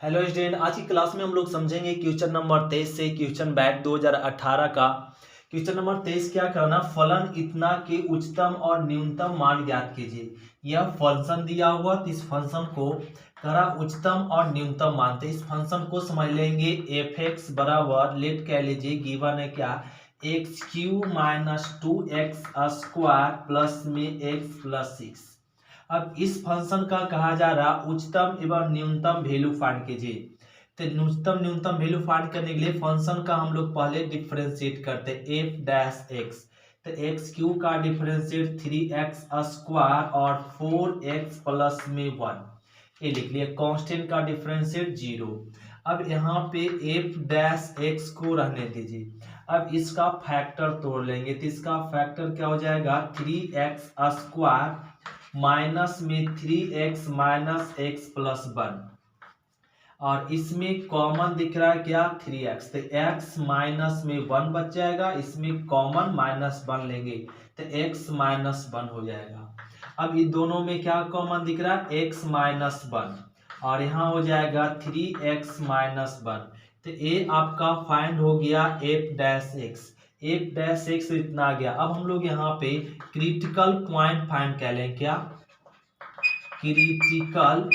Hello student, आज की class में हम लोग समझेंगे क्वेश्चन नंबर 23 से क्वेश्चन बैक 2018 का। क्वेश्चन नंबर 23 क्या करना, फलन इतना के उच्चतम और न्यूनतम मान ज्ञात कीजिए। यह फंक्शन दिया हुआ तो इस फंक्शन को करा उच्चतम और न्यूनतम मानते। इस फंक्शन को समझ लेंगे एफ एक्स बराबर लेट कह लीजिए गिवन है क्या, x Q minus 2x square plus में एक्स प्लस 6। अब इस फंक्शन का कहा जा रहा उच्चतम एवं न्यूनतम वैल्यू फाइंड कीजिए। तो न्यूनतम वैल्यू फाइंड करने के लिए फंक्शन का हम लोग पहले डिफरेंशिएट करते हैं एफ डैश एक्स। तो एक्स क्यू का डिफरेंशिएट 3x स्क्वायर और 4x प्लस में 1, ये लिख लिया। कांस्टेंट का डिफरेंशिएट 0। अब यहाँ पे एफ डैश एक्स को रहने दीजिए। अब इसका फैक्टर तोड़ लेंगे तो इसका फैक्टर क्या हो जाएगा, 3x स्क्वायर माइनस में 3x माइनस एक्स प्लस 1, और इसमें कॉमन दिख रहा है क्या, 3x। तो x माइनस में 1 बच जाएगा, इसमें कॉमन माइनस 1 लेंगे तो x माइनस 1 हो जाएगा। अब ये दोनों में क्या कॉमन दिख रहा है, x माइनस 1, और यहाँ हो जाएगा 3x माइनस 1। तो ये आपका फाइंड हो गया F dash x. F dash x इतना आ गया। अब हम लोग यहाँ पे क्रिटिकल पॉइंट फाइंड कर लें, क्या, क्रिटिकल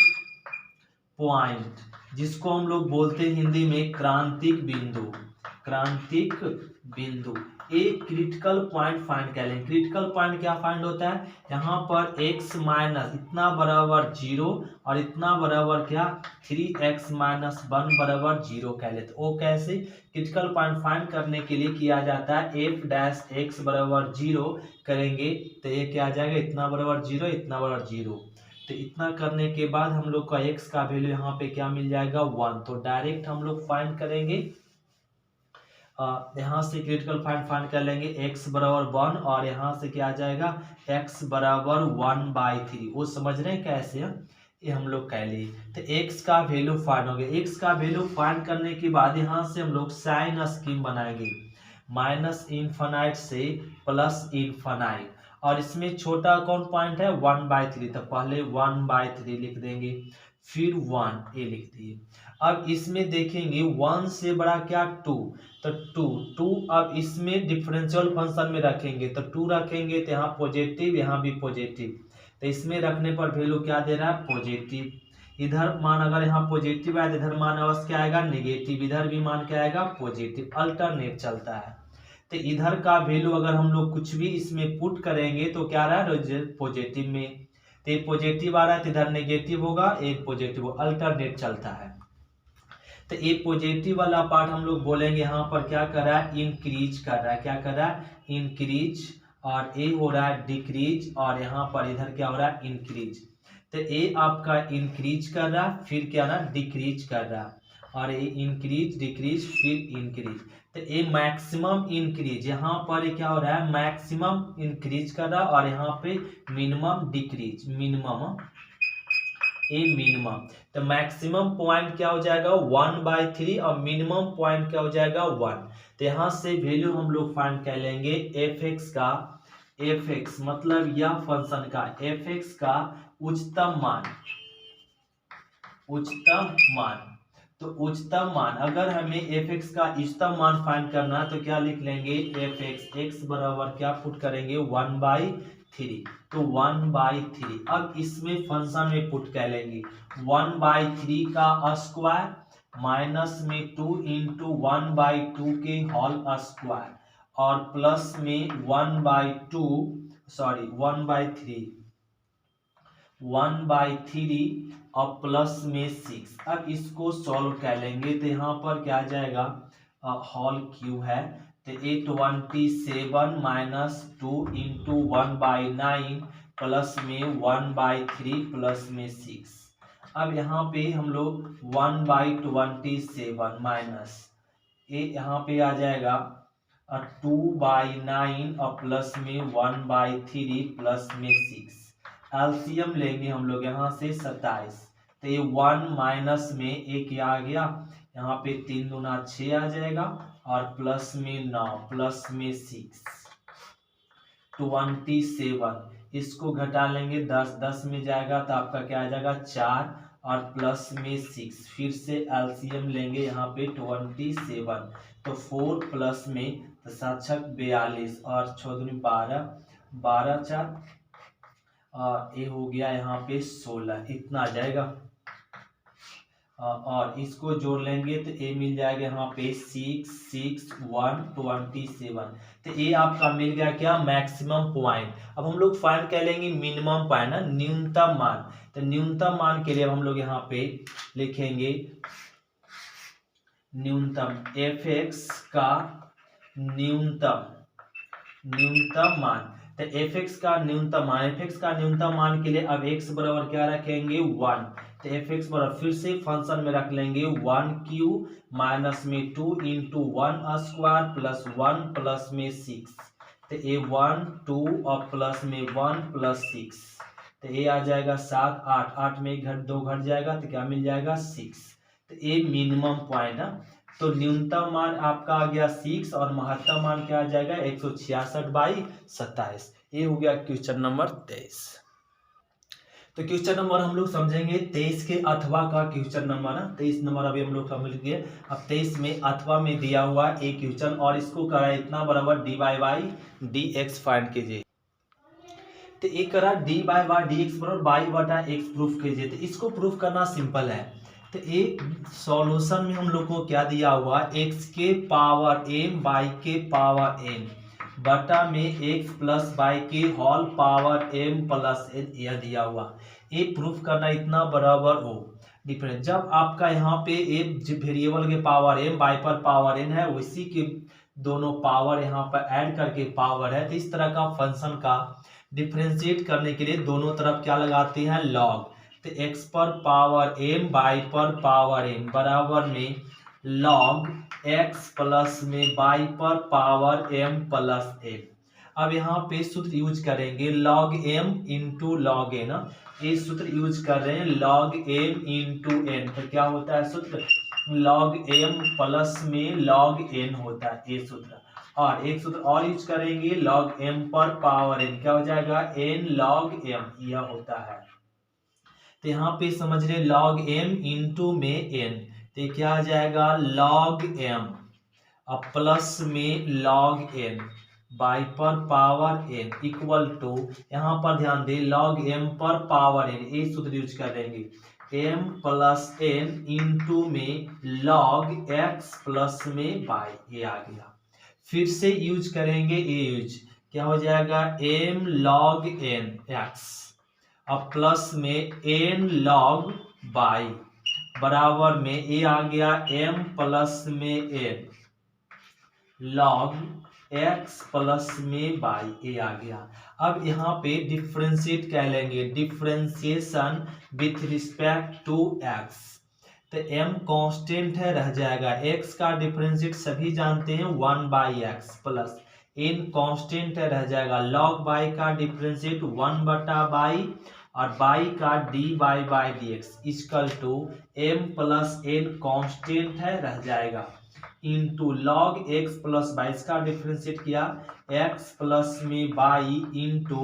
पॉइंट, जिसको हम लोग बोलते हैं हिंदी में क्रांतिक बिंदु। क्रांतिक बिंदु एक क्रिटिकल पॉइंट फाइंड कर लें। क्रिटिकल पॉइंट क्या फाइंड होता है, यहाँ पर x माइनस इतना बराबर 0 और इतना बराबर क्या, 3x माइनस 1 बराबर 0 कह लेते। वो कैसे, क्रिटिकल पॉइंट फाइंड करने के लिए किया जाता है f डैश एक्स बराबर 0 करेंगे तो ये क्या आ जाएगा, इतना बराबर 0 इतना बराबर 0। तो इतना करने के बाद हम लोग का x का वैल्यू यहाँ पे क्या मिल जाएगा, 1। तो डायरेक्ट हम लोग फाइंड करेंगे, यहाँ से क्रिटिकल पॉइंट फाइंड कर लेंगे x बराबर 1, और यहाँ से क्या आ जाएगा, x बराबर 1/3। वो समझ रहे हैं कैसे, ये हम लोग कह लिए। तो x का वैल्यू फाइंड हो गया। x का वैल्यू फाइंड करने के बाद यहाँ से हम लोग साइन स्कीम बनाएंगे, माइनस इनफाइनाइट से प्लस इनफाइनाइट, और इसमें छोटा कौन पॉइंट है, 1/3। तो पहले 1/3 लिख देंगे, फिर 1 ये लिख दिए। अब इसमें देखेंगे 1 से बड़ा क्या, 2, तो 2 अब इसमें डिफरेंशियल फंक्शन में रखेंगे तो 2 रखेंगे तो यहाँ पॉजिटिव यहाँ भी पॉजिटिव, तो इसमें रखने पर वैल्यू क्या दे रहा है, पॉजिटिव। इधर मान अगर यहाँ पॉजिटिव आए तो इधर मान अवश्य क्या आएगा, नेगेटिव। इधर भी मान क्या आएगा, पॉजिटिव। अल्टरनेट चलता है। तो इधर का वैल्यू अगर हम लोग कुछ भी इसमें पुट करेंगे तो क्या रहा है, पॉजिटिव में। तो एक पॉजिटिव आ रहा है तो इधर नेगेटिव होगा, एक पॉजिटिव, अल्टरनेट चलता है। तो ये पॉजिटिव वाला पार्ट हम लोग बोलेंगे यहाँ पर क्या कर रहा है, इंक्रीज कर रहा है। क्या कर रहा है, इंक्रीज, और ए हो रहा है डिक्रीज, और यहाँ पर इधर क्या हो रहा है, इंक्रीज। तो ए आपका इंक्रीज कर रहा है, फिर क्या ना, डिक्रीज कर रहा है, और ये इंक्रीज डिक्रीज फिर इंक्रीज। तो ये मैक्सिमम इंक्रीज, यहाँ पर क्या हो रहा है, मैक्सिमम इंक्रीज कर रहा है, और यहाँ पे मिनिमम डिक्रीज, मिनिमम ए मिनिमम। तो मैक्सिमम पॉइंट क्या हो जाएगा, 1/3, और मिनिमम पॉइंट क्या हो जाएगा, 1। तो यहाँ से वैल्यू हम लोग फाइंड कर लेंगे एफ एक्स का। एफ एक्स मतलब यह फंक्शन का एफ एक्स का उच्चतम मान, उच्चतम मान। तो उच्चतम मान, अगर हमें एफ एक्स का उच्चतम मान फाइंड करना है तो क्या लिख लेंगे, एफ एक्स एक्स बराबर क्या पुट करेंगे, 1/3। तो 1/3 अब इसमें फंक्शन में पुट कर लेंगे, 1/3 का स्क्वायर माइनस में 2 इंटू 1/2 के होल स्क्वायर, और प्लस में 1/3 और प्लस में 6। अब इसको सॉल्व कर लेंगे तो यहाँ पर क्या आ जाएगा, होल क्यूब है तो 827 माइनस 2 इंटू 1/9 प्लस में 1/3 प्लस में 6। अब यहाँ पे हम लोग 1/27 माइनस ये यहाँ पे आ जाएगा 2/9 और प्लस में 1/3 प्लस में 6। एलसीएम लेंगे हम लोग यहाँ से 27। तो ये 1 माइनस में एक आ गया, यहाँ पे 3 दूना 6 आ जाएगा, और प्लस में 9 प्लस में 6 27। इसको घटा लेंगे 10 10 में जाएगा तो आपका क्या आ जाएगा 4, और प्लस में 6, फिर से एलसीएम लेंगे यहाँ पे 27, तो 4 प्लस में तो 7 छक 42 और 6 दूनी 12, 12 4 और ये हो गया यहाँ पे 16, इतना आ जाएगा। और इसको जोड़ लेंगे तो ये मिल जाएगा यहाँ पे 6 6 1 27, तो ये आपका मिल गया क्या, मैक्सिमम पॉइंट। अब हम लोग फाइंड कर लेंगे मिनिमम पॉइंट ना, न्यूनतम मान। तो न्यूनतम मान के लिए हम लोग यहाँ पे लिखेंगे न्यूनतम एफ एक्स का न्यूनतम मान। तो एफ एक्स का न्यूनतम मान के लिए अब एक्स बराबर क्या रखेंगे 1, तो एफ एक्स बराबर फिर से फंक्शन में रख लेंगे 1 क्यू माइनस में 2 इंटू 1 स्क्वायर प्लस 1 प्लस में 6, तो ये 1 2 और प्लस में 1 प्लस 6, तो ये आ जाएगा 7 8, 8 में घट 2 घट जाएगा तो क्या मिल जाएगा 6, तो ये मिनिमम पॉइंट है। तो न्यूनतम मान आपका आ गया 6 और महत्तम मान क्या आ जाएगा 166/27। ये हो गया क्वेश्चन नंबर 23। तो क्वेश्चन नंबर हम लोग समझेंगे 23 के अथवा का क्वेश्चन नंबर ना, 23 नंबर अभी हम लोग समझ गए। अब 23 में अथवा में दिया हुआ एक क्वेश्चन और इसको करा इतना बराबर dy/dx फाइंड कीजिए। तो एक करा dy/dx बराबर y/x प्रूफ कीजिए। तो इसको प्रूफ करना सिंपल है। तो एक सॉल्यूशन में हम लोग को क्या दिया हुआ, x के पावर m y के पावर n बटा में x प्लस y के whole power m plus n यह दिया हुआ। ये प्रूफ करना इतना बराबर हो डिफरेंस। जब आपका यहाँ पे एक वेरिएबल के पावर m y पर पावर n है, उसी के दोनों पावर यहाँ पर ऐड करके पावर है, तो इस तरह का फंक्शन का डिफरेंशिएट करने के लिए दोनों तरफ क्या लगाते हैं लॉग। तो x पर पावर m y पर पावर n बराबर में log x प्लस में y पर पावर m प्लस n। अब यहाँ पे सूत्र यूज करेंगे log m into log n। ये सूत्र यूज कर रहे हैं log m इंटू n, तो क्या होता है सूत्र log m प्लस में log n होता है ये सूत्र। और एक सूत्र और यूज करेंगे log m पर पावर n, क्या हो जाएगा n log m, यह होता है। तो यहाँ पे समझ रहे log m इंटू में n, तो क्या आ जाएगा log m और प्लस में log n बाई पर पावर n इक्वल टू, यहाँ पर ध्यान दे log m पर पावर n, ये सूत्र यूज कर देंगे m प्लस n इंटू में log x प्लस में y, ये आ गया। फिर से यूज करेंगे ये यूज, क्या हो जाएगा m log n x अब प्लस में n log y बराबर में ये आ गया m प्लस में n log x प्लस में y, ये आ गया। अब यहाँ पे डिफरेंशिएट कह लेंगे, differentiation with respect to x। तो m कांस्टेंट है रह जाएगा, x का डिफरेंशिएट सभी जानते हैं 1/x प्लस n कांस्टेंट है रह जाएगा, log y का डिफरेंशिएट 1/y और y का dy/dx equal to m plus n constant है रह जाएगा into log x plus y, इसका डिफरेंशिएट किया x प्लस में y इंटू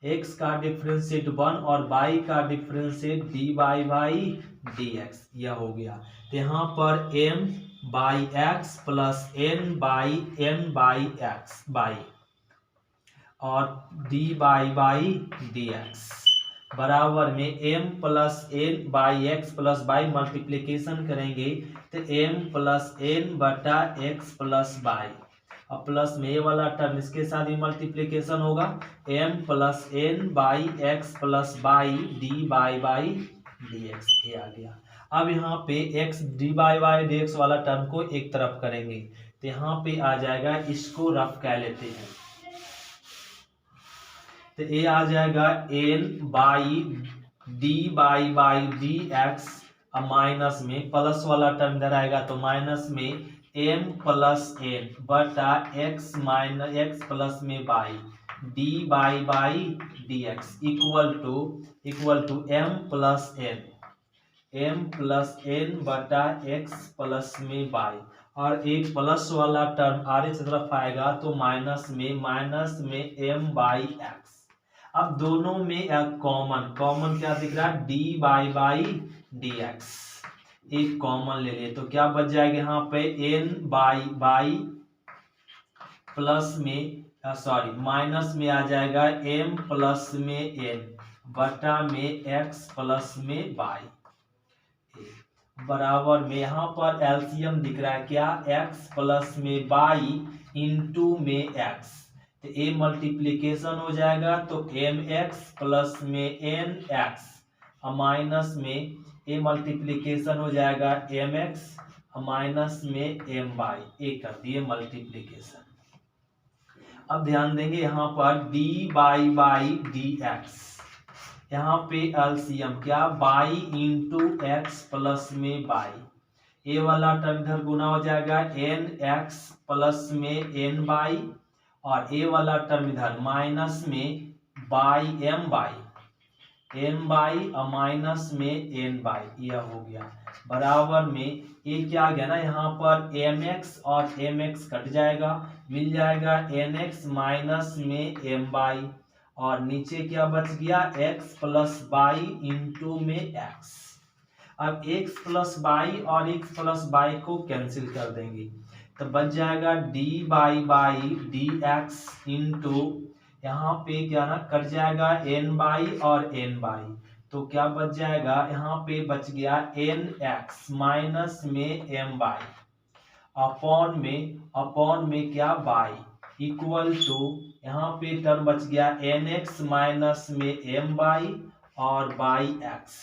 x का डिफरेंशिएट 1 और y का डिफरेंशिएट dy/dx, यह हो गया। तो यहाँ पर m/x प्लस n/x y और dy/dx बराबर में m plus n/x plus y multiplication करेंगे तो m प्लस n बटा x प्लस y और प्लस में ये वाला टर्म इसके साथ भी मल्टीप्लीकेशन होगा, m plus n by x plus y dy/dx, ये आ गया। अब यहाँ पे x dy/dx वाला टर्म को एक तरफ करेंगे तो यहाँ पे आ जाएगा, इसको रफ कह लेते हैं। तो ये आ जाएगा n बाई dy/dx माइनस में प्लस वाला टर्म इधर आएगा तो माइनस में m प्लस n बटा x माइनस x प्लस में y dy/dx equal to m plus n बटा x प्लस में y और एक प्लस वाला टर्म आगे की तरफ आएगा तो माइनस में m/x। अब दोनों में कॉमन कॉमन क्या दिख रहा है, डी बाई डी एक्स, एक कॉमन ले लिए तो क्या बच जाएगा यहाँ पे एन बाई प्लस में सॉरी माइनस में आ जाएगा एम प्लस में एन बटा में एक्स प्लस में बाई बराबर में यहाँ पर एलसीएम दिख रहा है क्या, x प्लस में बाई इंटू में x, तो a मल्टीप्लीकेशन हो जाएगा तो एम एक्स प्लस में एन एक्स माइनस में a मल्टीप्लीकेशन हो जाएगा एम एक्स माइनस में एम बाई ए कर दिए मल्टीप्लीकेशन। अब ध्यान देंगे यहाँ पर d बाई डी एक्स, यहाँ पे एलसीएम क्या बाई इंटू एक्स प्लस में बाई, ए वाला टर्म इधर गुना हो जाएगा एन एक्स प्लस में एन बाई और ए वाला टर्म इधर माइनस में बाई एन बाई और माइनस में एन बाई, यह हो गया बराबर में ये क्या आ गया ना, यहाँ पर एम एक्स और एम एक्स कट जाएगा, मिल जाएगा एन एक्स माइनस में एम बाई और नीचे क्या बच गया x प्लस बाई इंटू में x। अब x प्लस बाई और x प्लस बाई को कैंसिल कर देंगे तो बच जाएगा d by d x into यहाँ पे क्या ना कट जाएगा n बाई और n बाई, तो क्या बच जाएगा यहाँ पे बच गया एन एक्स माइनस में एम बाई अपॉन में क्या बाई इक्वल टू यहाँ पे टर्म बच गया एन एक्स माइनस में एम बाई और बाई एक्स,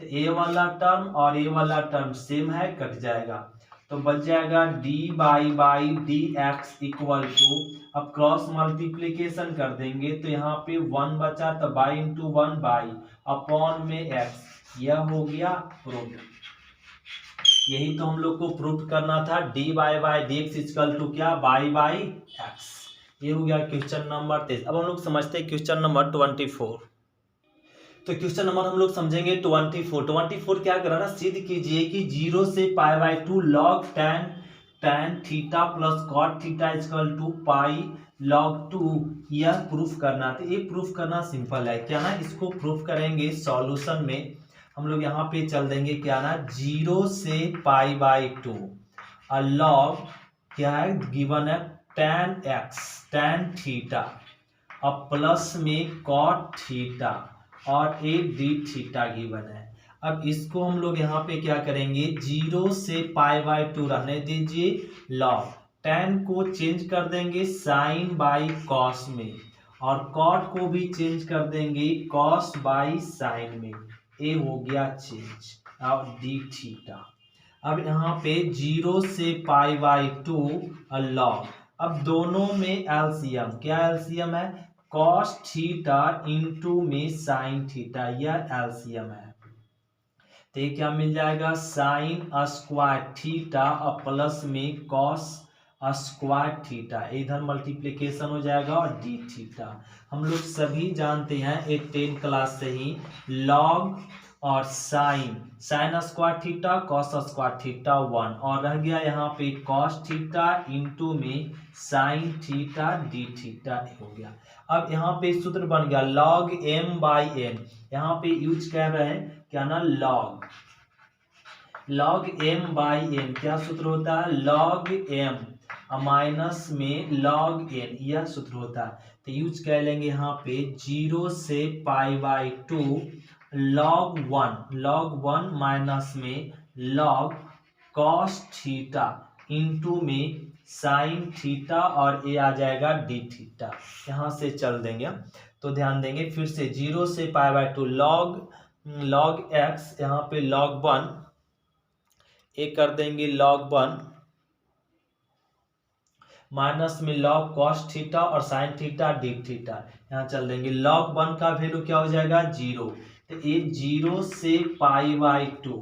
तो ए वाला टर्म और ए वाला टर्म सेम है कट जाएगा तो बच जाएगा d by d x equal to, अब क्रॉस मल्टीप्लीकेशन कर देंगे तो यहाँ पे 1 बचा तो बाई इंटू 1 बाई अपॉन में एक्स, यह हो गया प्रूफ। यही तो हम लोग को प्रूफ करना था, d by d x equal to क्या बाई एक्स। ये हो गया क्वेश्चन नंबर 23। अब हम लोग समझते हैं क्वेश्चन नंबर 24। तो क्वेश्चन नंबर हम लोग समझेंगे 24 क्या करना, सिद्ध कीजिए कि 0 से π/2 log tan theta plus cot theta equal to pi log 2, यह प्रूफ करना। तो ये प्रूफ करना सिंपल है क्या ना, इसको प्रूफ करेंगे सॉल्यूशन में हम लोग यहाँ पे चल देंगे क्या ना 0 से π/2 log क्या है गिवन है tan थीटा और प्लस में cot थीटा और एक डी थीटा गिवन है। अब इसको हम लोग यहाँ पे क्या करेंगे 0 से π/2 रहने दीजिए, log tan को चेंज कर देंगे साइन बाई कॉस में और cot को भी चेंज कर देंगे cos बाई साइन में, ए हो गया चेंज और डी थीटा। अब यहाँ पे 0 से π/2 log, अब दोनों में एलसीएम, क्या एलसीएम है cos थीटा इंटू में साइन थीटा, यह एलसीएम है तो ये क्या मिल जाएगा साइन स्क्वायर थीटा और प्लस में cos स्क्वायर थीटा, इधर मल्टीप्लिकेशन हो जाएगा और डी थीटा। हम लोग सभी जानते हैं 10 क्लास से ही log और sine square theta cos square theta 1 और रह गया यहाँ पे cos थीटा इंटू में साइन थीटा डी थीटा हो गया। अब यहाँ पे सूत्र बन गया log m बाई n, यहाँ पे यूज कर रहे हैं क्या ना log m बाई n, क्या सूत्र होता है log m माइनस में log n, यह सूत्र होता है तो यूज कर लेंगे यहाँ पे 0 से π/2 log 1 माइनस में log cos थीटा इंटू में साइन थीटा और ए आ जाएगा डी थीटा, यहाँ से चल देंगे तो ध्यान देंगे फिर से 0 से π/2 log x, यहाँ पे log 1 ए कर देंगे log 1 माइनस में log cos थीटा और साइन थीटा डी थीटा, यहाँ चल देंगे log 1 का वैल्यू क्या हो जाएगा 0, तो ये 0 से π/2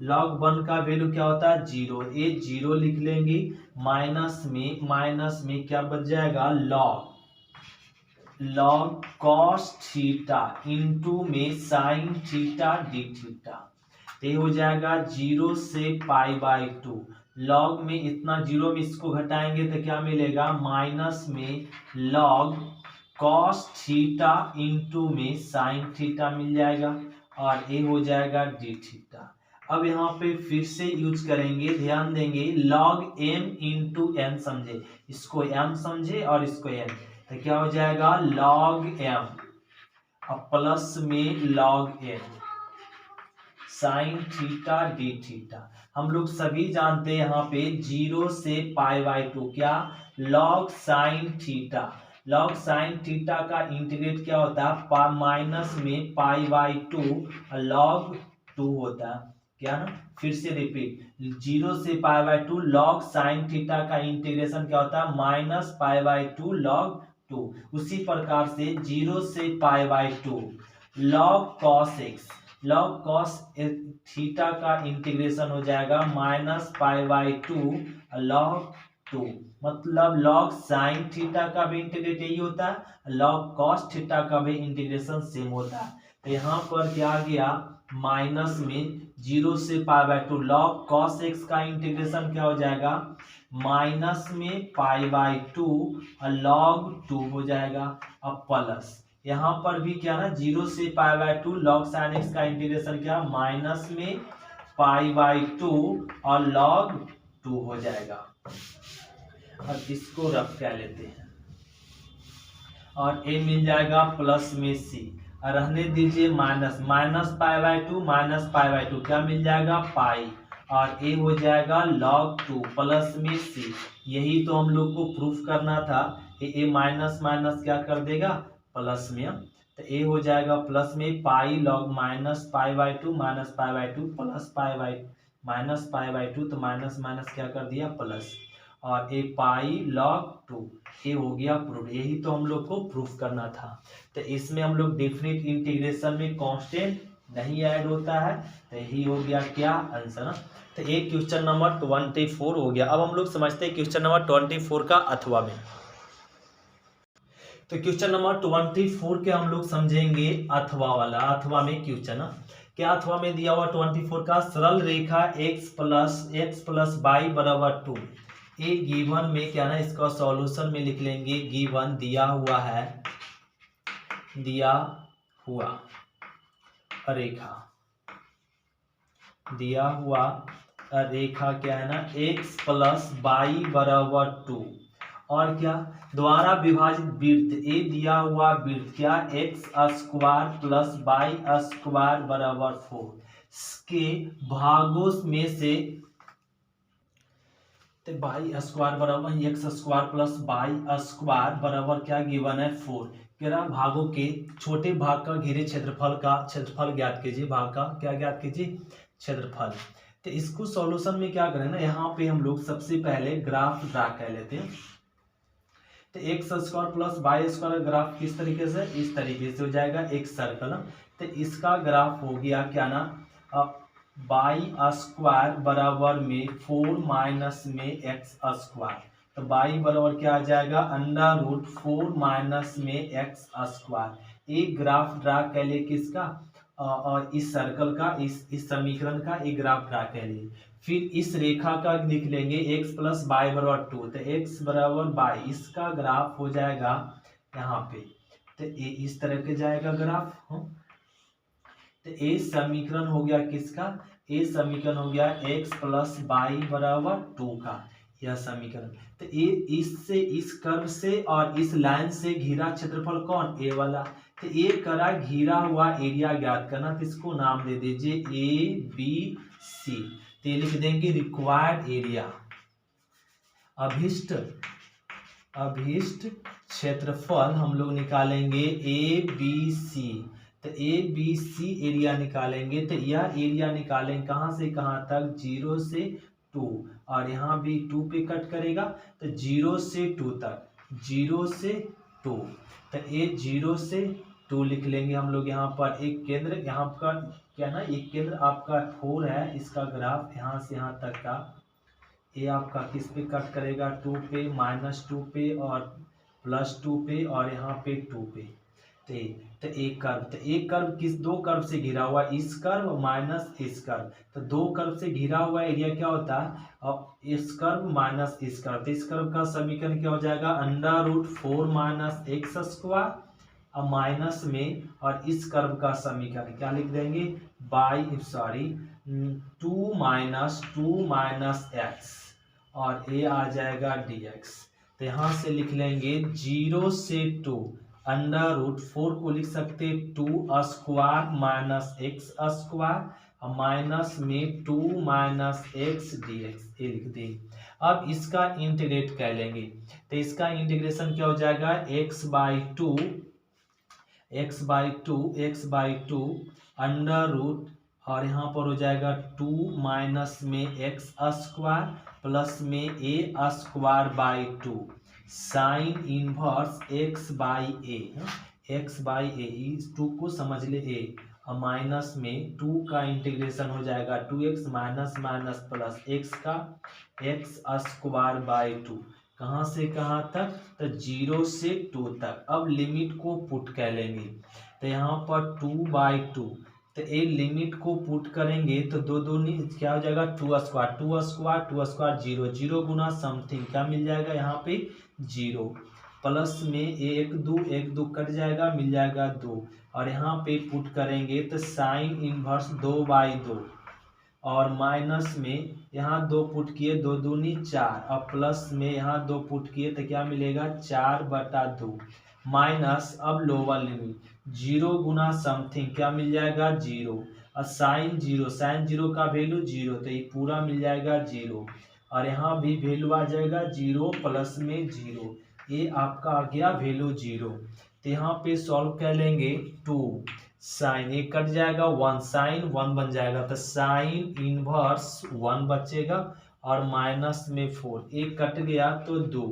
log 1 का वैल्यू क्या होता है 0, ये 0 लिख लेंगे माइनस में क्या बच जाएगा log cos थीटा इंटू में साइन थीटा डी थीटा, ये हो जाएगा 0 से π/2 log में इतना 0 में इसको घटाएंगे तो क्या मिलेगा माइनस में log कॉस थीटा इंटू में साइन थीटा मिल जाएगा और ये हो जाएगा डी थीटा। अब यहाँ पे फिर से यूज करेंगे, ध्यान देंगे, log m इंटू एन समझे, इसको m समझे और इसको n, तो क्या हो जाएगा log m अब प्लस में log n sine theta D theta. हम लोग सभी जानते हैं यहाँ पे 0 से π/2 क्या log sine theta, log sine theta का इंटीग्रेट क्या होता है माइनस में π/2 log 2 होता है क्या ना। फिर से रिपीट, 0 से π/2 log साइन थीटा का इंटीग्रेशन क्या होता है माइनस π/2 log 2। उसी प्रकार से 0 से π/2 log cos x, log cos theta का इंटीग्रेशन हो जाएगा माइनस π/2 log 2। मतलब log साइन थीटा का भी इंटीग्रेट यही होता है, log cos थीटा का भी इंटीग्रेशन सेम होता है। तो यहाँ पर क्या आ गया माइनस में 0 से π/2 log cos x का इंटीग्रेशन क्या हो जाएगा माइनस में π/2 log 2 हो जाएगा। अब प्लस यहाँ पर भी क्या ना 0 से π/2 log sin x का इंटीग्रेशन क्या माइनस में π/2 और log 2 हो जाएगा। अब इसको रफ कर लेते हैं और a मिल जाएगा प्लस में c, रहने दीजिए माइनस π/2 क्या मिल जाएगा पाई और a हो जाएगा log 2 प्लस में c। यही तो हम लोग को प्रूफ करना था, a माइनस माइनस क्या कर देगा प्लस में, तो a हो जाएगा प्लस में पाई log माइनस π/2 प्लस माइनस π/2 तो माइनस माइनस क्या कर दिया प्लस और a पाई log 2, ये हो गया प्रूफ। यही तो हम लोग को प्रूफ करना था। तो इसमें हम लोग डेफिनेट इंटीग्रेशन में कांस्टेंट नहीं ऐड होता है, तो यही हो गया क्या आंसर ना। तो ये क्वेश्चन नंबर 24 हो गया। अब हम लोग समझते हैं क्वेश्चन नंबर 24 का अथवा में। तो क्वेश्चन नंबर 24 के हम लोग समझेंगे अथवा वाला। अथवा में क्वेश्चन क्या अथवा में दिया हुआ 24 का सरल रेखा x प्लस y बराबर 2, ए गिवन में क्या ना इसका सॉल्यूशन में लिख लेंगे गिवन दिया हुआ है, दिया हुआ रेखा क्या है ना x प्लस वाई बराबर 2 और क्या द्वारा विभाजित वृत्त ए दिया हुआ वृत्त क्या x square plus y square बराबर 4 के भागों में से तो वाई स्क्वायर बराबर x square plus y square बराबर क्या गिवन है 4 कह रहा भागों के छोटे भाग का घेरे क्षेत्रफल ज्ञात कीजिए, भाग का क्या ज्ञात कीजिए क्षेत्रफल। तो इसको सॉल्यूशन में क्या करें ना, यहाँ पे हम लोग सबसे पहले ग्राफ ड्रा कर लेते हैं। तो x square plus y square graph किस तरीके से, इस तरीके से हो जाएगा एक सर्कल। तो इसका ग्राफ हो गया क्या ना वाई स्क्वायर बराबर में 4 माइनस में एक्स स्क्वायर, तो वाई बराबर क्या आ जाएगा √4 माइनस में एक्स स्क्वायर। एक ग्राफ ड्रा कर लिए किसका और इस सर्कल का, इस समीकरण का एक ग्राफ ड्रा कर लिए। फिर इस रेखा का लिख लेंगे x प्लस वाई बराबर 2, तो x बराबर वाई, इसका ग्राफ हो जाएगा यहाँ पे, तो इस तरह के जाएगा ग्राफ। तो ए समीकरण हो गया किसका, ए समीकरण हो गया x प्लस वाई बराबर 2 का यह समीकरण। तो ए इससे इस कर्व से और इस लाइन से घिरा क्षेत्रफल कौन ए वाला, तो ए करा घिरा हुआ एरिया ज्ञात करना, तो इसको नाम दे दीजिए ABC। तो ये लिख देंगे रिक्वायर्ड एरिया, अभिष्ट क्षेत्रफल हम लोग निकालेंगे ABC। तो ABC एरिया निकालेंगे, तो यह एरिया निकालेंगे कहाँ से कहाँ तक 0 से 2 और यहाँ भी 2 पे कट करेगा, तो 0 से 2 तक, 0 से 2, तो ये 0 से 2 लिख लेंगे हम लोग। यहाँ पर एक केंद्र, यहाँ का क्या ना एक केंद्र आपका 4 है, इसका ग्राफ यहाँ से यहाँ तक का ये आपका किस पे कट करेगा 2 पे, -2 पे और +2 पे और यहाँ पे 2 पे। तो एक कर्व किस दो कर्व से घिरा हुआ, इस कर्व माइनस इस कर्व। तो दो कर्व से घिरा हुआ एरिया क्या होता है, और इस कर्व माइनस इस कर्व। तो इस कर्व का समीकरण क्या हो जाएगा, under root 4 minus x square, अब माइनस में, और इस कर्व का समीकरण क्या लिख देंगे, टू माइनस एक्स, और ये आ जाएगा dx। तो यहाँ से लिख लेंगे 0 से 2, अंडर रूट 4 को लिख सकते 2 स्क्वायर माइनस एक्स स्क्वायर, और माइनस में 2 माइनस एक्स dx, ये लिख दें। अब इसका इंटीग्रेट कर लेंगे, तो इसका इंटीग्रेशन क्या हो जाएगा, x/2 अंडर रूट, और यहाँ पर हो जाएगा 2 माइनस में एक्स स्क्वायर प्लस में A square by 2 sine inverse x/a, इस 2 को समझ ले a, और माइनस में 2 का इंटीग्रेशन हो जाएगा 2x minus minus plus x का x स्क्वायर बाई 2, कहाँ से कहाँ तक, तो 0 से 2 तक। अब लिमिट को पुट कर लेंगे, तो यहाँ पर 2/2, तो ये लिमिट को पुट करेंगे तो दो दूनी क्या हो जाएगा, 2 स्क्वायर 0 गुना समथिंग क्या मिल जाएगा यहाँ पे 0, प्लस में 1 2 कट जाएगा, मिल जाएगा 2, और यहाँ पे पुट करेंगे तो साइन इनवर्स 2/2, और माइनस में यहाँ 2 पुट किए 2 दूनी 4, और प्लस में यहाँ 2 पुट किए तो क्या मिलेगा 4/2, माइनस अब लोअर लिमिट 0 गुना समथिंग क्या मिल जाएगा 0, और साइन 0 का वैल्यू 0, तो ये पूरा मिल जाएगा 0, और यहाँ भी वैल्यू आ जाएगा 0 प्लस में 0, ये आपका आ गया वैल्यू 0। तो यहाँ पे सॉल्व कर लेंगे 2 साइन, एक कट जाएगा 1, साइन 1 बन जाएगा, तो साइन इनवर्स 1 बचेगा, और माइनस में 4, एक कट गया तो 2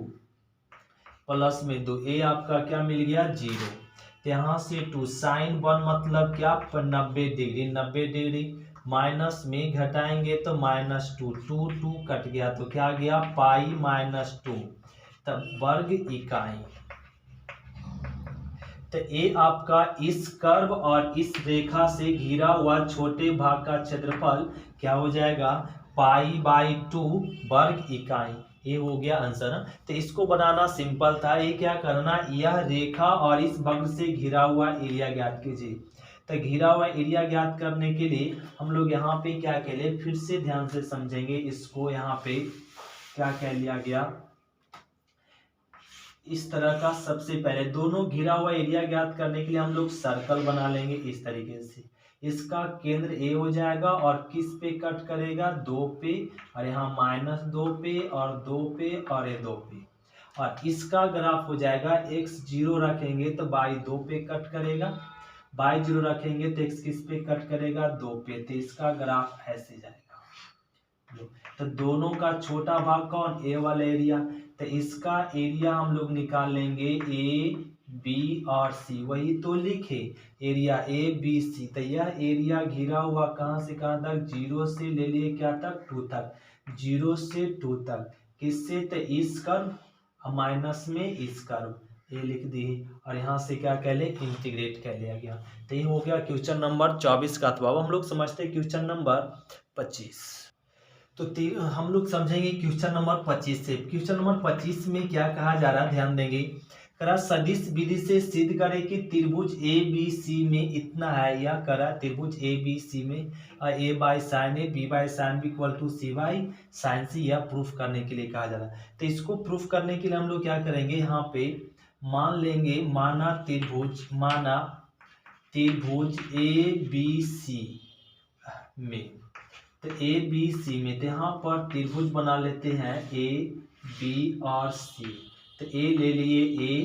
प्लस में 2, ये आपका क्या मिल गया 0। तो यहाँ से 2 साइन 1 मतलब क्या 90 डिग्री, माइनस में घटाएंगे तो -2, 2 कट गया तो क्या गया π-2, तब वर्ग इकाई। तो ये आपका इस कर्व और इस रेखा से घिरा हुआ छोटे भाग का क्षेत्रफल क्या हो जाएगा π/2 वर्ग इकाई, ये हो गया आंसर। तो इसको बनाना सिंपल था, ये क्या करना, यह रेखा और इस वक्र से घिरा हुआ एरिया ज्ञात कीजिए। तो घिरा हुआ एरिया ज्ञात करने के लिए हम लोग यहाँ पे क्या कह ले, फिर से ध्यान से समझेंगे इसको। यहाँ पे क्या कह लिया गया, इस तरह का सबसे पहले दोनों घिरा हुआ एरिया ज्ञात करने के लिए हम लोग सर्कल बना लेंगे इस तरीके से। इसका केंद्र ए हो जाएगा और किस पे कट करेगा 2 पे, और यहाँ -2 पे और 2 पे और ये 2 पे, और इसका ग्राफ हो जाएगा x 0 रखेंगे तो y 2 पे कट करेगा, y 0 रखेंगे तो x किस पे कट करेगा 2 पे, तो इसका ग्राफ ऐसे जाएगा। तो दोनों का छोटा भाग कौन, ए वाला एरिया, तो इसका एरिया हम लोग निकाल लेंगे ए बी और सी, वही तो लिखे एरिया ए बी सी। तो यह एरिया घिरा हुआ कहाँ से कहाँ तक, 0 से ले लिए क्या तक 2 तक, 0 से 2 तक, किससे, तो इस कर्व माइनस में इस कर्व, ये लिख दिए, और यहाँ से क्या कह ले इंटीग्रेट कर लिया गया। तो ये हो गया क्वेश्चन नंबर 24 का। तो अब हम लोग समझते हैं क्वेश्चन नंबर 25। तो हम लोग समझेंगे क्वेश्चन नंबर 25 से। क्वेश्चन नंबर 25 में क्या कहा जा रहा है, ध्यान देंगे, करा सदिश विधि से सिद्ध करें कि त्रिभुज ए बी सी में इतना है, या करा त्रिभुज ए बी सी में a by sine A B by sine B equal to C by sine C, यह प्रूफ करने के लिए कहा जा रहा है। तो इसको प्रूफ करने के लिए हम लोग क्या करेंगे, यहाँ पे मान लेंगे, माना त्रिभुज ए बी सी में, तो ए बी सी में, तो यहाँ पर त्रिभुज बना लेते हैं ए बी और सी। तो ए ले लिए ए,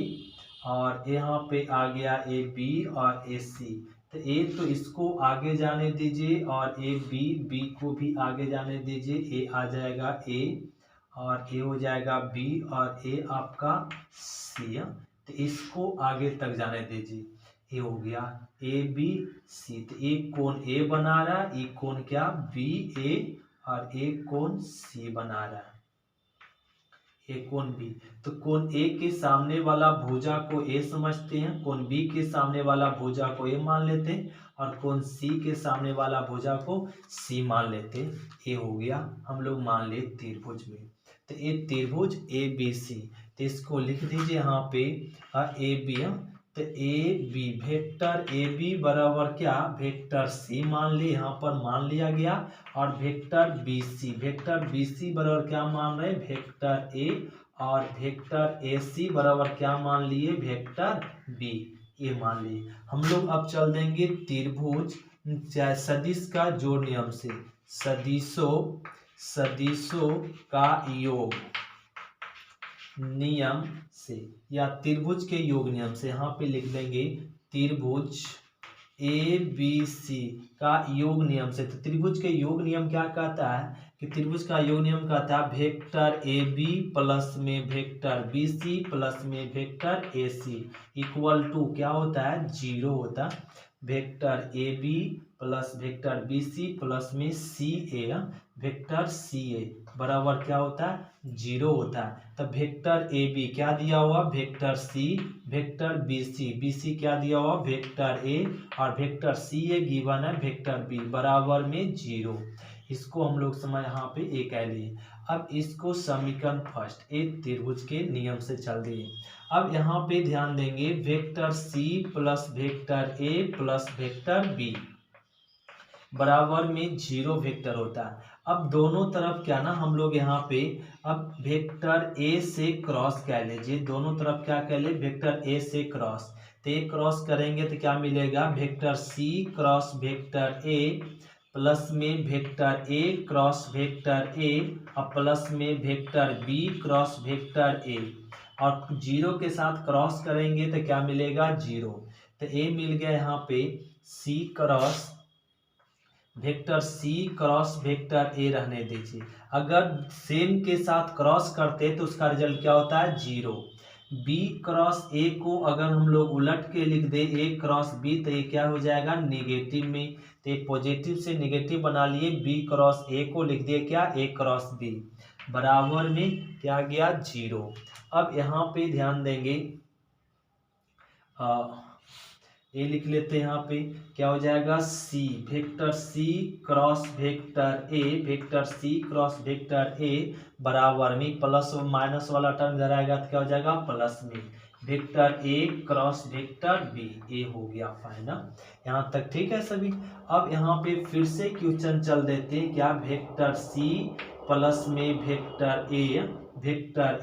और यहाँ पे आ गया ए बी और ए सी। तो ए तो इसको आगे जाने दीजिए, और ए बी को भी आगे जाने दीजिए, ए आ जाएगा ए, और ए हो जाएगा बी, और ए आपका सी। तो इसको आगे तक जाने दीजिए, ये हो गया ए बी सी। तो एक कोण ए बना रहा है, एक कोण क्या बी ए, और एक कोण सी बना रहा है, ए कोण बी। तो कोण ए के सामने वाला भुजा को ए समझते हैं, कोण बी के सामने वाला भुजा को ए मान लेते हैं, और कोण सी के सामने वाला भुजा को सी मान लेते हैं। ए हो गया हम लोग मान लिए त्रिभुज में। तो ये त्रिभुज ए बी सी, तो इसको लिख दीजिए यहाँ पे ए बी। तो A B vector A B बराबर क्या, वेक्टर सी मान लिए, यहाँ पर मान लिया गया, और वेक्टर बी सी बराबर क्या मान रहे, वेक्टर ए, और वेक्टर ए सी बराबर क्या मान लिए, वेक्टर बी, ये मान लिए। हम लोग अब चल देंगे त्रिभुज सदिश का जोड़ नियम से, सदिशों का योग नियम से, या त्रिभुज के योग नियम से। यहाँ पे लिख देंगे त्रिभुज ए बी सी का योग नियम से। तो त्रिभुज के योग नियम क्या कहता है कि त्रिभुज का योग नियम कहता है वेक्टर ए बी प्लस में वेक्टर बी सी प्लस में vector A C equal to क्या होता है, 0 होता है। Vector A B plus vector B C plus में सी ए, वेक्टर सी ए बराबर क्या होता है, 0 होता है। तब वेक्टर ए बी क्या दिया हुआ, vector C, vector B C क्या दिया हुआ, वेक्टर ए, और वेक्टर सी ए गिवन है वेक्टर बी बराबर में 0। इसको हम लोग समझ यहाँ पे ए कह लिए। अब इसको समीकरण फर्स्ट एक त्रिभुज के नियम से चल दिए। अब यहाँ पे ध्यान देंगे vector C plus vector A plus vector B बराबर में 0 वेक्टर होता है। अब दोनों तरफ क्या ना हम लोग यहाँ पे अब वेक्टर ए से क्रॉस कह लीजिए, दोनों तरफ क्या कह ले, वेक्टर ए से क्रॉस। तो ए क्रॉस करेंगे तो क्या मिलेगा, vector C cross vector A plus में vector A cross vector A और प्लस में vector B cross vector A, और 0 के साथ क्रॉस करेंगे तो क्या मिलेगा, 0। तो ए मिल गया यहाँ पे C cross vector C cross vector A रहने दीजिए। अगर सेम के साथ क्रॉस करते तो उसका रिजल्ट क्या होता है, 0। बी क्रॉस ए को अगर हम लोग उलट के लिख दे ए क्रॉस बी तो ये क्या हो जाएगा, नेगेटिव में। तो एक पॉजिटिव से नेगेटिव बना लिए, बी क्रॉस ए को लिख दिए क्या, ए क्रॉस बी बराबर में क्या गया, 0। अब यहाँ पे ध्यान देंगे ये लिख लेते हैं यहाँ पे क्या हो जाएगा, C vector C cross vector A, vector C cross vector A बराबर में प्लस और माइनस वाला टर्म इधर आएगा तो क्या हो जाएगा, प्लस में vector A cross vector B, ए हो गया फाइनल। यहाँ तक ठीक है सभी। अब यहाँ पे फिर से क्वेश्चन चल देते हैं क्या, वेक्टर सी प्लस में वेक्टर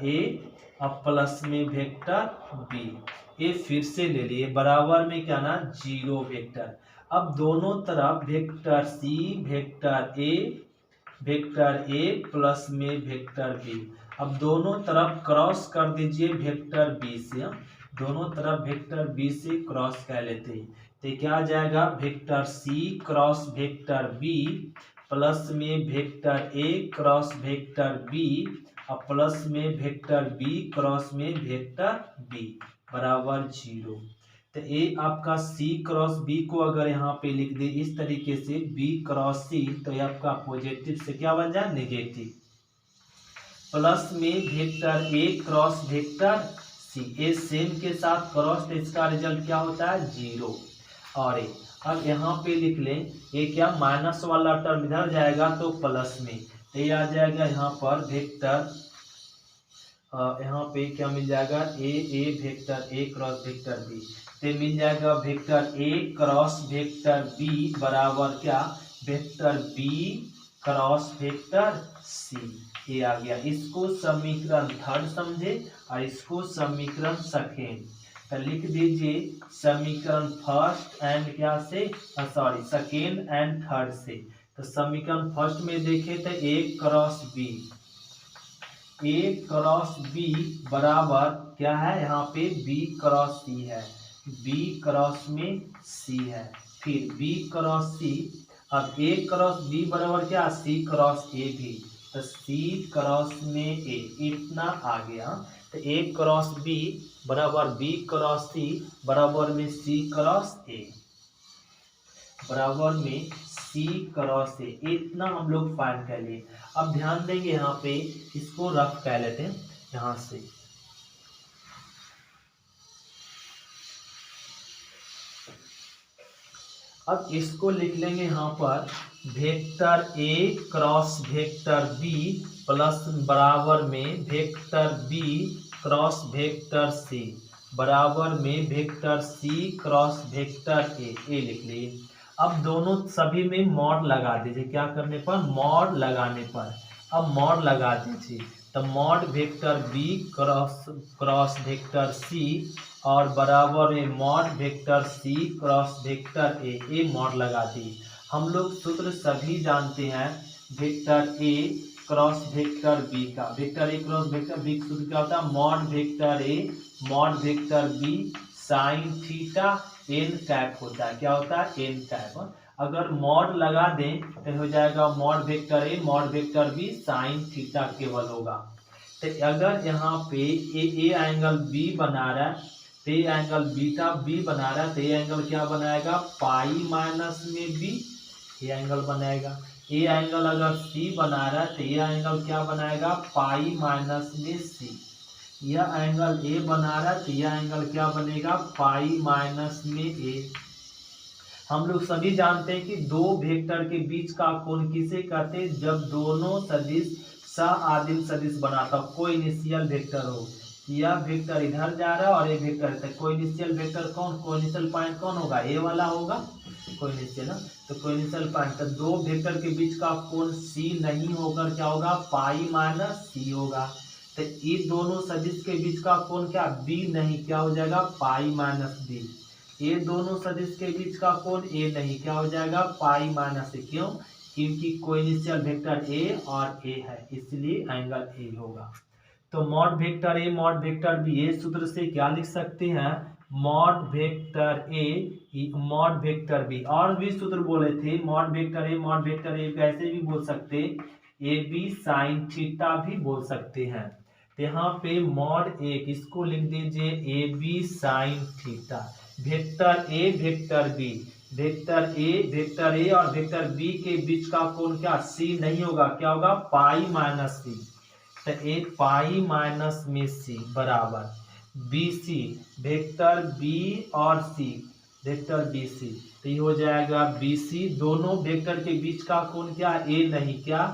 ए और प्लस में वेक्टर बी, ये फिर से ले लिए बराबर में क्या ना, 0 वेक्टर। अब दोनों तरफ vector C vector A plus में वेक्टर बी, अब दोनों तरफ क्रॉस कर दीजिए वेक्टर बी से, दोनों तरफ वेक्टर बी से क्रॉस कर लेते हैं तो क्या आ जाएगा, vector C cross vector B plus में vector A cross vector B और प्लस में वेक्टर बी क्रॉस में वेक्टर बी बराबर 0। तो ए आपका सी क्रॉस बी को अगर यहाँ पे लिख दे इस तरीके से बी क्रॉस सी, तो ये आपका पॉजिटिव से क्या बन जाए, नेगेटिव, प्लस में vector A cross vector C, A same के साथ क्रॉस तो इसका रिजल्ट क्या होता है, 0। और ए अब यहाँ पे लिख लें ये क्या, माइनस वाला टर्म इधर जाएगा तो प्लस में, तो ये आ जाएगा यहाँ पर वेक्टर यहाँ पे क्या मिल जाएगा, A vector A cross vector B, तो मिल जाएगा vector A cross vector B बराबर क्या, vector B cross vector C, ये आ गया। इसको समीकरण थर्ड समझे और इसको समीकरण सेकेंड, तो लिख दीजिए समीकरण फर्स्ट एंड क्या से, सॉरी सेकेंड एंड थर्ड से। तो समीकरण फर्स्ट में देखें तो ए क्रॉस बी बराबर क्या है, यहाँ पे बी क्रॉस सी है, बी क्रॉस में सी है, फिर बी क्रॉस सी, अब ए क्रॉस बी बराबर क्या, सी क्रॉस ए भी, तो सी क्रॉस में ए, इतना आ गया। तो ए क्रॉस बी बराबर बी क्रॉस सी बराबर में सी क्रॉस ए बराबर में सी क्रॉस ए, इतना हम लोग फाइंड कर लिए। अब ध्यान देंगे यहाँ पे इसको रफ कह लेते हैं। यहाँ से। अब इसको लिख लेंगे यहाँ पर vector A cross vector B plus बराबर में vector B cross vector C बराबर में vector C cross vector A लिख लिए। अब दोनों सभी में मॉड लगा दीजिए, क्या करने पर, मॉड लगाने पर। अब मॉड लगा दीजिए, तो mod vector B cross vector C और बराबर में mod vector C cross vector A mod लगा दी। हम लोग सूत्र सभी जानते हैं vector A cross vector B का। Vector A cross vector B का सूत्र क्या होता है, mod vector A mod vector B sine theta n cap होता है। क्या होता है, एन कैप। अगर मॉड लगा दें तो हो जाएगा mod vector A mod vector B sine theta केवल होगा। तो अगर यहाँ पे ए एंगल बी बना रहा है, तो ये एंगल बीटा बी बना रहा है, तो ये एंगल क्या बनाएगा, पाई माइनस में बी, ये एंगल बनाएगा। ये एंगल अगर सी बना रहा है तो ये एंगल क्या बनाएगा, पाई माइनस में सी। यह एंगल ए बना रहा है तो यह एंगल क्या बनेगा, पाई माइनस में ए। हम लोग सभी जानते हैं कि दो वेक्टर के बीच का कोण किसे कहते हैं, जब दोनों सदिश सआदिम सदिश बनाता कोई इनिशियल वेक्टर हो। यह वेक्टर इधर जा रहा है और ये वेक्टर इधर। कोइनिशियल वेक्टर कौन, कोइनिशियल पॉइंट कौन होगा, ए वाला होगा कोइनिशियल ना। तो कोइनिशियल पॉइंट, तो दो वेक्टर के बीच का कोण सी नहीं होकर क्या होगा, पाई माइनस सी होगा। तो ये दोनों सदिश के बीच का कोण क्या, बी नहीं, क्या हो जाएगा, पाई माइनस बी। ये दोनों सदिश के बीच का कोण ए नहीं, क्या हो जाएगा, पाई माइनस ए। क्यों, क्योंकि कोइनिशियल वेक्टर ए और ए है, इसलिए एंगल ए होगा। तो mod vector A mod vector B, ये सूत्र से क्या लिख सकते हैं, mod vector A mod vector B. और भी सूत्र बोले थे, mod vector A mod vector A कैसे भी बोल सकते, ए बी साइन थीटा भी बोल सकते हैं। तो यहाँ पे मॉड ए इसको लिख दीजिए A B sine theta. Vector A vector B, vector A और वेक्टर बी के बीच का कोण क्या, सी नहीं होगा, क्या होगा, पाई माइनस सी। तो ए पाई माइनस में सी बराबर बी सी, वेक्टर बी और सी, वेक्टर बी सी। तो ये हो जाएगा बी सी। दोनों वेक्टर के बीच का कोण क्या, ए नहीं, क्या,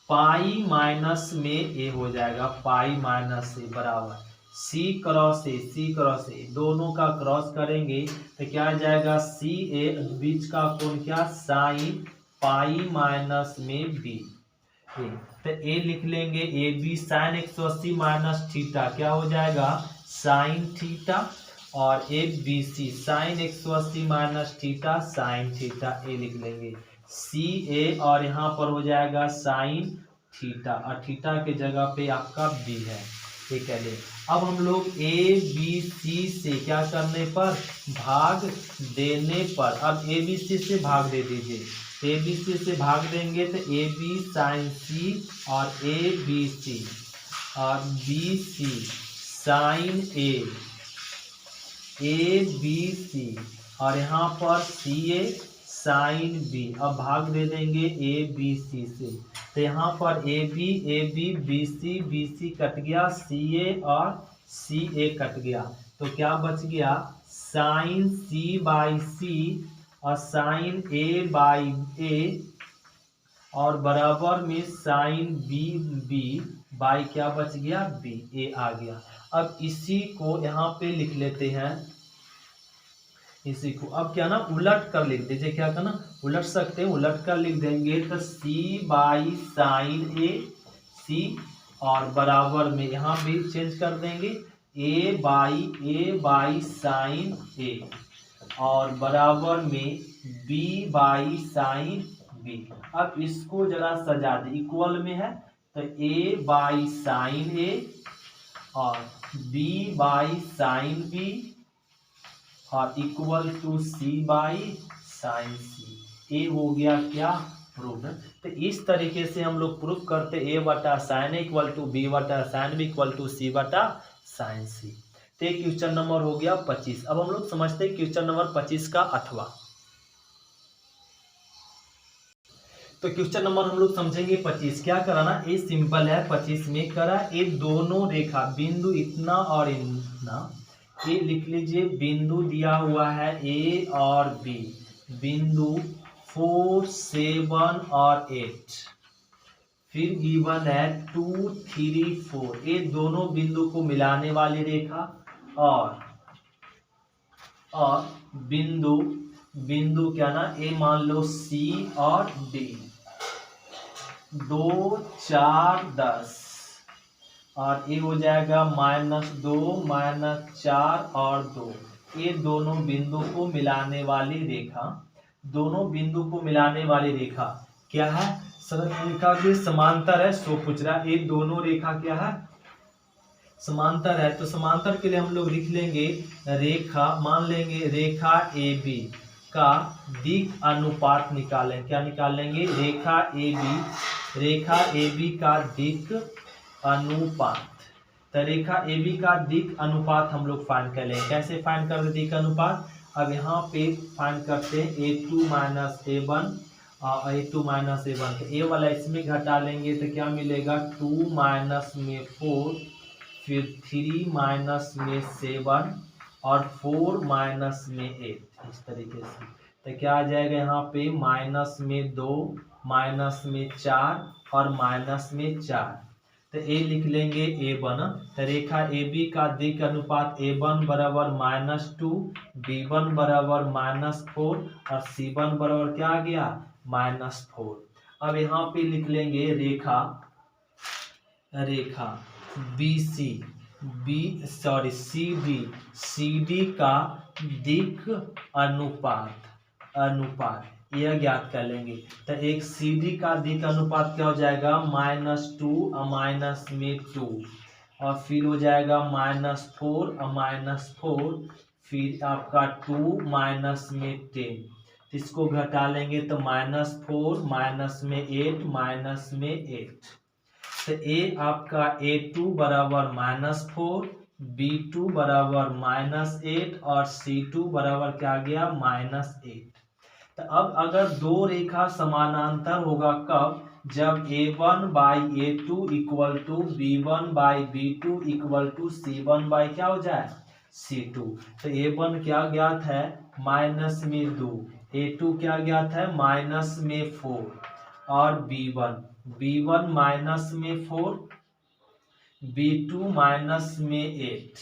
पाई माइनस में ए हो जाएगा, पाई माइनस ए बराबर सी क्रॉस ए, सी क्रॉस ए, दोनों का क्रॉस करेंगे तो क्या आ जाएगा, सी ए, बीच का कोण क्या, साइन पाई माइनस में बी। तो ए लिख लेंगे A B sine 180 minus theta, क्या हो जाएगा, साइन थीटा। और A B C sine 180 minus theta sine theta, A लिख लेंगे सी ए, और यहाँ पर हो जाएगा साइन थीटा, और थीटा के जगह पे आपका बी है, ठीक है। अब हम लोग ए बी सी से क्या करने पर, भाग देने पर। अब ए बी सी से भाग दे दीजिए, ए बी सी से भाग देंगे तो ए बी साइन सी और ए बी सी और B C sine A B C और यहाँ पर सी ए साइन बी। अब भाग दे देंगे ए बी सी से, तो यहाँ पर A B B C cut गया, सी ए और सी ए कट गया, तो क्या बच गया, साइन सी बाई सी और साइन ए बाई ए और बराबर में साइन बी बाई क्या बच गया, बी, ए आ गया। अब इसी को यहाँ पे लिख लेते हैं, इसी को अब क्या ना उलट कर लिख दीजिए, क्या करना, उलट सकते हैं, उलट कर लिख देंगे तो सी बाई साइन ए सी और बराबर में यहाँ भी चेंज कर देंगे ए बाई साइन ए और बराबर में बी बाई साइन बी। अब इसको जरा सजा दे, इक्वल में है तो ए बाई साइन ए और बी बाई साइन बी और equal to C by sine C. A हो गया क्या, प्रूफ। तो इस तरीके से हम लोग प्रूफ करते ए बटा sine A equal to B बटा sine B equal to C बटा साइन सी। तो क्वेश्चन नंबर हो गया 25। अब हम लोग समझते हैं क्वेश्चन नंबर 25 का अथवा। तो क्वेश्चन नंबर हम लोग समझेंगे 25। क्या कराना, ये सिंपल है। 25 में करा ये दोनों रेखा बिंदु इतना और इतना, ये लिख लीजिए बिंदु दिया हुआ है ए और बी, बिंदु 4, 7 और 8, फिर गिवन है 2, 3, 4, ये दोनों बिंदु को मिलाने वाली रेखा, और बिंदु बिंदु क्या ना, ये मान लो सी और डी, 2, 4, 10, और ये हो जाएगा -2, -4 और 2, ये दोनों बिंदु को मिलाने वाली रेखा, दोनों बिंदु को मिलाने वाली रेखा क्या है, रेखा के समांतर है। सो पूछ रहा है ये दोनों रेखा क्या है, समांतर है। तो समांतर के लिए हम लोग लिख लेंगे रेखा, मान लेंगे रेखा ए बी का दिक् अनुपात निकालें। क्या निकाल लेंगे, रेखा ए बी का दिक् अनुपात। तो रेखा ए बी का दिक् अनुपात हम लोग फाइंड कर लेंगे। कैसे फाइंड कर दिक् अनुपात, अब यहाँ पे फाइंड करते हैं a2 - a1 और a2 - a1, तो ए वाला इसमें घटा लेंगे तो क्या मिलेगा, 2 में 4, फिर 3 में 7 और 4 में 8, इस तरीके से। तो क्या आ जाएगा यहाँ पे माइनस में 2, माइनस में 4 और माइनस में 4, तो ए लिख लेंगे a1। तो रेखा ए बी का दिक् अनुपात a1 बराबर -2, b1 बराबर -4 और c1 बराबर क्या आ गया, -4। अब यहाँ पे लिख लेंगे रेखा सी डी का दिक् अनुपात यह ज्ञात कर लेंगे। तो एक सी डी का दिक् अनुपात क्या हो जाएगा, -2 और -2, और फिर हो जाएगा -4 और -4, फिर आपका 2 में 10, इसको घटा लेंगे तो -4 में 8 तो ए आपका a2 बराबर -4, b2 बराबर -8 और c2 बराबर क्या गया, -8। तो अब अगर दो रेखा समानांतर होगा कब, जब a1/a2 = b1/b2 = c1/ क्या हो जाए, c2। तो a1 क्या ज्ञात है, -2, a2 क्या ज्ञात है, -4, और b1 -4, b2 -8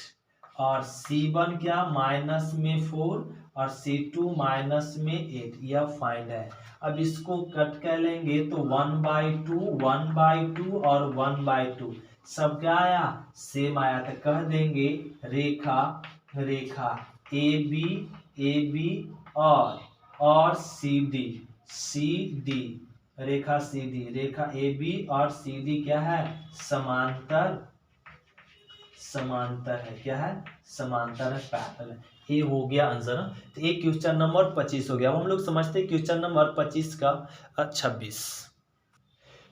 और c1 क्या -4 और c2 -8, यह फाइंड है। अब इसको कट कर लेंगे तो 1/2, 1/2 और 1/2 सब क्या आया, सेम आया। तो कह देंगे रेखा ए बी और C D, Rekha A B और सी डी क्या है, समांतर है। क्या है, समांतर है, पैरेलल है। ये हो गया आंसर। तो ये क्वेश्चन नंबर 25 हो गया। अब हम लोग समझते हैं क्वेश्चन नंबर 25 का 26।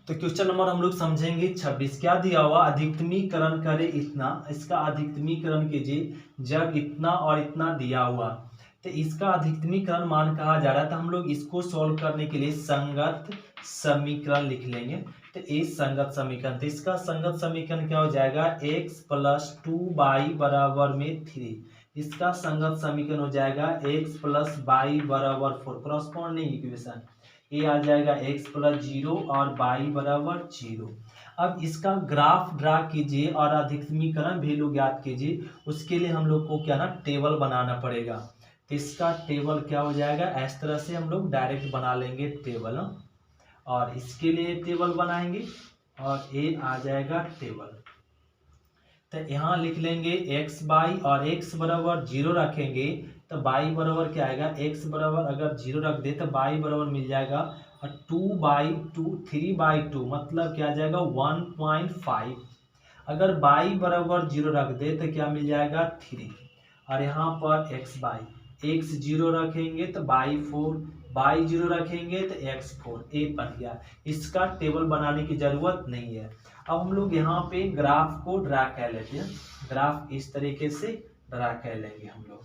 तो क्वेश्चन नंबर हम लोग समझेंगे 26। क्या दिया हुआ, अधिकतमीकरण करे इतना, इसका अधिकतमीकरण कीजिए जब इतना और इतना दिया हुआ, तो इसका अधिकतमीकरण मान कहा जा रहा है। तो हम लोग इसको सॉल्व करने के लिए संगत समीकरण लिख लेंगे। तो इस संगत समीकरण, तो इसका संगत समीकरण क्या हो जाएगा, x + 2y = 3। इसका संगत समीकरण हो जाएगा x + y = 4, कॉरस्पॉन्डिंग इक्वेशन। ये आ जाएगा x + 0 और y = 0। अब इसका ग्राफ ड्रा कीजिए और अधिकतमीकरण वैल्यू ज्ञात कीजिए। उसके लिए हम लोग को क्या ना, टेबल बनाना पड़ेगा। तो इसका टेबल क्या हो जाएगा, इस तरह से हम लोग डायरेक्ट बना लेंगे टेबल, और इसके लिए टेबल बनाएंगे और ये आ जाएगा टेबल। तो यहाँ लिख लेंगे x/y, और x बराबर 0 रखेंगे तो y बराबर क्या आएगा, x बराबर अगर 0 रख दे तो y बराबर मिल जाएगा 2/2, 3/2, मतलब क्या आ जाएगा 1.5। अगर y बराबर 0 रख दे तो क्या मिल जाएगा 3, और यहाँ पर x 0 रखेंगे तो y 4, y 0 रखेंगे तो x 4, ए बन गया। इसका टेबल बनाने की जरूरत नहीं है। अब हम लोग यहाँ पे ग्राफ को ड्रा कर लेते हैं। ग्राफ इस तरीके से ड्रा कर लेंगे हम लोग।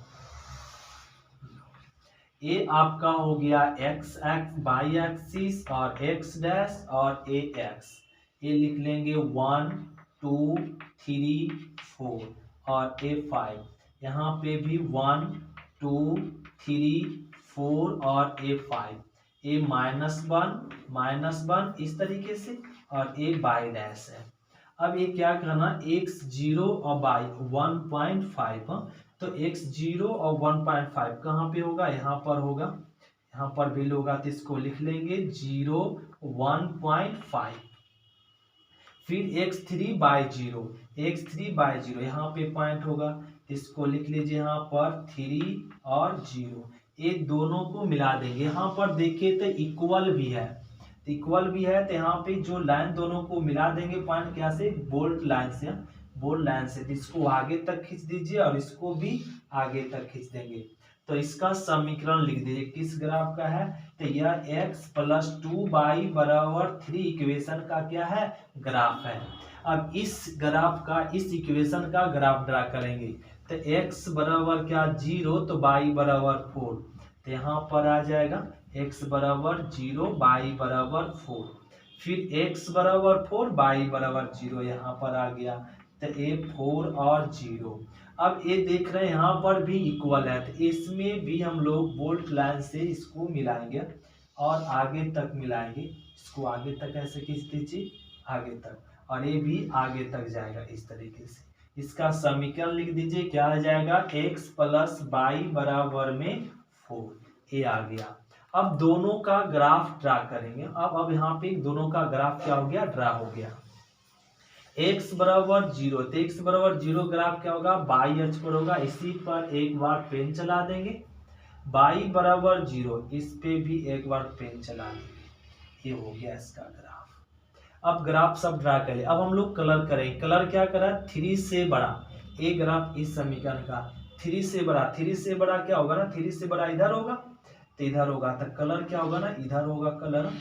ए आपका हो गया एक्स एक्स बाई एक्सिस और एक्स डैश और ए एक्स। ए लिख लेंगे 1 2 3 4 और ए 5। यहाँ पे भी 1 2 3 4 और ए 5। ए -1 इस तरीके से और ए बाई डैश है। अब ये क्या करना, एक्स जीरो और बाई 1.5। तो एक्स जीरो और 1.5 कहाँ पे होगा, यहाँ पर होगा, यहाँ पर वैल्यू होगा तो इसको लिख लेंगे 0 1.5। फिर x3/0 यहाँ पे पॉइंट होगा, इसको लिख लीजिए यहाँ पर 3 और 0। ये दोनों को मिला देंगे। यहाँ पर देखिए तो इक्वल भी है, तो यहाँ पे जो लाइन दोनों को मिला देंगे पॉइंट क्या से, बोल्ट लाइन से। तो इसको आगे तक खींच दीजिए और इसको भी आगे तक खींच देंगे। तो इसका समीकरण लिख दीजिए, किस ग्राफ का है, तो यह x + 2y = 3 इक्वेशन का क्या है, ग्राफ है। अब इस ग्राफ का, इस इक्वेशन का ग्राफ ड्रा करेंगे। तो x बराबर क्या 0, तो y बराबर 4। तो यहाँ पर आ जाएगा x बराबर 0 y बराबर 4। फिर x बराबर 4 y बराबर 0 यहाँ पर आ गया। तो ये 4 और 0। अब ये देख रहे हैं यहाँ पर भी इक्वल है, तो इसमें भी हम लोग बोल्ट लाइन से इसको मिलाएंगे और आगे तक मिलाएंगे। इसको आगे तक ऐसे खींच दीजिए, आगे तक, और ये भी आगे तक जाएगा इस तरीके से। इसका समीकरण लिख दीजिए, क्या आ जाएगा, x + y बराबर में 4। ये आ गया। अब दोनों का ग्राफ ड्रा करेंगे। अब यहाँ पे दोनों का ग्राफ क्या हो गया, ड्रा हो गया। x बराबर 0, तो x बराबर 0 ग्राफ क्या होगा, बाई अक्ष पर होगा। इसी पर एक बार पेन चला देंगे। y बराबर 0, इस पे भी एक बार पेन चला देंगे। ये हो गया इसका ग्राफ। अब ग्राफ सब ड्रा करें। अब हम लोग कलर करें। कलर क्या करा, 3 से बड़ा। ये ग्राफ इस समीकरण का 3 से बड़ा, 3 से बड़ा क्या होगा ना, 3 से बड़ा इधर होगा, तो इधर होगा। तो कलर क्या होगा ना, इधर होगा, कलर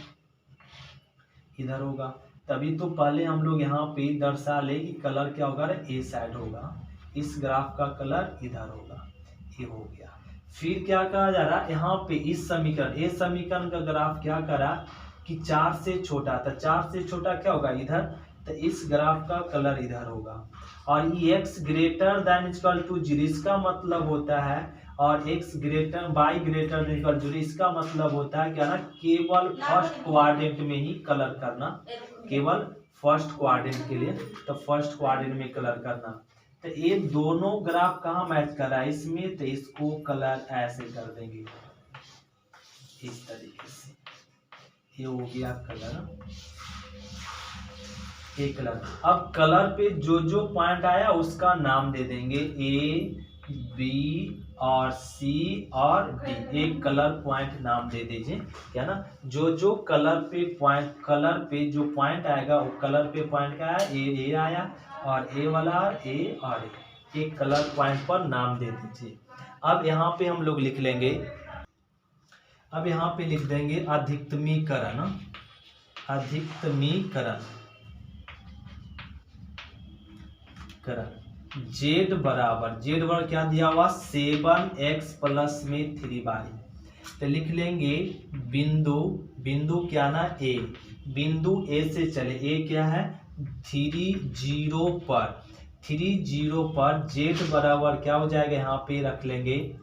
इधर होगा। तभी तो पहले हम लोग यहाँ पे दर्शा ले कि कलर क्या होगा, ए साइड होगा। इस ग्राफ का कलर इधर होगा। ये हो गया। फिर क्या कहा जा रहा है, यहाँ पे इस समीकरण, इस समीकरण का ग्राफ क्या करा कि 4 से छोटा, तो 4 से छोटा क्या होगा, इधर। तो इस ग्राफ का कलर इधर होगा। और x greater than equal to 0, इसका मतलब होता है, और x greater y greater than equal to 0, इसका मतलब होता है क्या ना, केवल फर्स्ट क्वाड्रेंट में ही कलर करना, केवल फर्स्ट क्वाड्रेंट के लिए। तो फर्स्ट क्वाड्रेंट में कलर करना। तो ये दोनों ग्राफ कहाँ मैच कर रहा है, इसमें। तो इसको कलर ऐसे कर देंगे इस तरीके से। ये हो गया कलर, ए कलर। अब कलर पे जो जो पॉइंट आया उसका नाम दे देंगे, ए बी और सी और डी। एक कलर पॉइंट नाम दे दीजिए, क्या ना, जो जो कलर पे पॉइंट, कलर पे जो पॉइंट आएगा वो कलर पे पॉइंट का है, ए आया और ए वाला ए और ए। एक कलर पॉइंट पर नाम दे दीजिए। अब यहाँ पे हम लोग लिख लेंगे, अब यहाँ पे लिख देंगे अधिकतमीकरण, अधिकतमीकरण z बराबर क्या दिया हुआ, 7x + 3y। तो लिख लेंगे बिंदु क्या ना, ए। बिंदु ए से चले, ए क्या है 3 0 पर, 3 0 पर z बराबर क्या हो जाएगा, यहाँ पे रख लेंगे।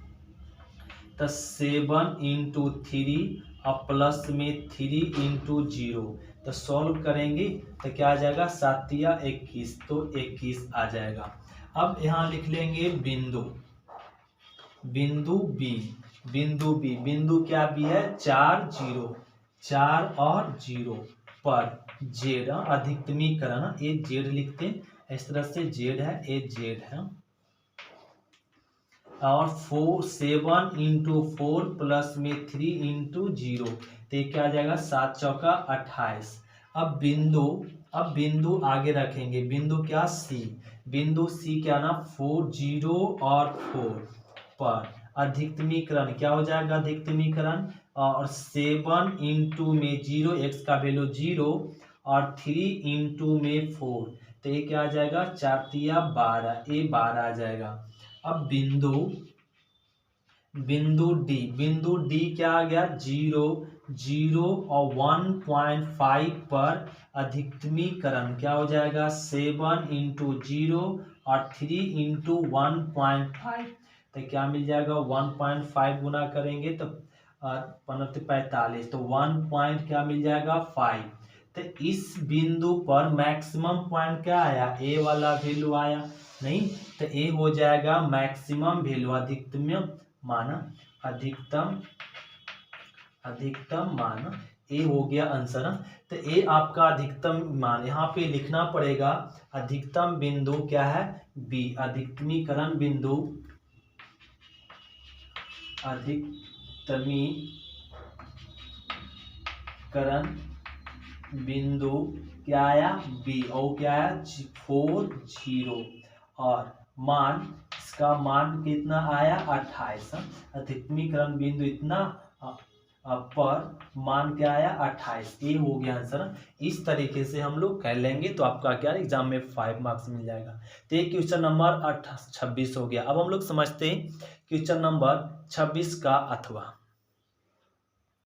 तो 7 × 3 और प्लस में 3 × 0। तो सॉल्व करेंगे तो क्या आ जाएगा, 7 या 21, तो 21 आ जाएगा। अब यहाँ लिख लेंगे बिंदु बी, बिंदु क्या बी है, 4 0, 4 और 0 पर जेड, अधिकतमीकरण, ये जेड लिखते हैं इस तरह से, जेड है, ये जेड है। और 7 × 4 प्लस में 3 × 0, तो ये क्या आ जाएगा, 7 चौका 28। अब बिंदु आगे रखेंगे, बिंदु क्या सी, बिंदु सी क्या ना 4 0 और 4 पर अधिकतमीकरण क्या हो जाएगा, अधिकतमीकरण, और 7 × में 0, x का वैल्यू 0 और 3 × में 4, तो ये क्या आ जाएगा, 4 × 12, ये 12 आ जाएगा। अब बिंदु बिंदु डी क्या आ गया 0 0 और 1.5 पर अधिकतमीकरण क्या हो जाएगा 7 इंटू 0 और 3 इंटू 1.5 तो क्या मिल जाएगा 1.5 गुना करेंगे तो 45 तो 1 पॉइंट क्या मिल जाएगा 5। तो इस बिंदु पर मैक्सिमम पॉइंट क्या आया ए वाला वैल्यू आया नहीं, तो ए हो जाएगा मैक्सिमम वैल्यू अधिकतम मान ए हो गया आंसर। तो ए आपका अधिकतम मान यहाँ पे लिखना पड़ेगा। अधिकतम बिंदु क्या है बी, अधिकतमीकरण बिंदु क्या आया बी और क्या आया 4 0 और मान इसका मान कितना आया 28। अधिकतमीकरण बिंदु इतना पर मान क्या आया 28। ये हो गया आंसर। इस तरीके से हम लोग कर लेंगे तो आपका क्या एग्जाम में 5 मार्क्स मिल जाएगा। तो ये क्वेश्चन नंबर 26 हो गया। अब हम लोग समझते हैं क्वेश्चन नंबर 26 का अथवा।